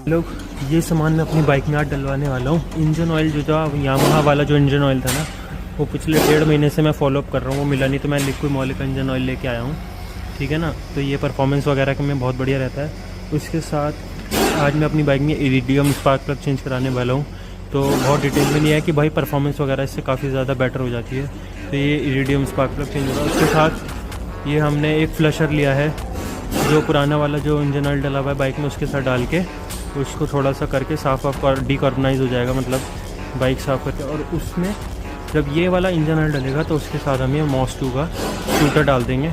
लोग ये सामान मैं अपनी बाइक में आज डलवाने वाला हूँ। इंजन ऑयल जो था यामाहा वाला जो इंजन ऑयल था ना, वो पिछले 1.5 महीने से मैं फॉलोअप कर रहा हूँ, वो मिला नहीं, तो मैं लिक्विड मॉलिक का इंजन ऑयल लेके आया हूँ। ठीक है ना, तो ये परफॉर्मेंस वगैरह के में बहुत बढ़िया रहता है। उसके साथ आज मैं अपनी बाइक में इरिडियम स्पार्क प्लग चेंज कराने वाला हूँ। तो बहुत डिटेल में नहीं है कि भाई परफॉर्मेंस वगैरह इससे काफ़ी ज़्यादा बेटर हो जाती है। तो ये इरिडियम स्पार्क प्लग चेंज होगा। उसके साथ ये हमने एक फ्लशर लिया है, जो पुराना वाला जो इंजन ऑयल डला हुआ है बाइक में, उसके साथ डाल के उसको थोड़ा सा करके साफ़ और डिकार्बनाइज हो जाएगा, मतलब बाइक साफ़ करके। और उसमें जब ये वाला इंजन ऑयल डलेगा तो उसके साथ हम ये मॉस 2 का शूटर डाल देंगे।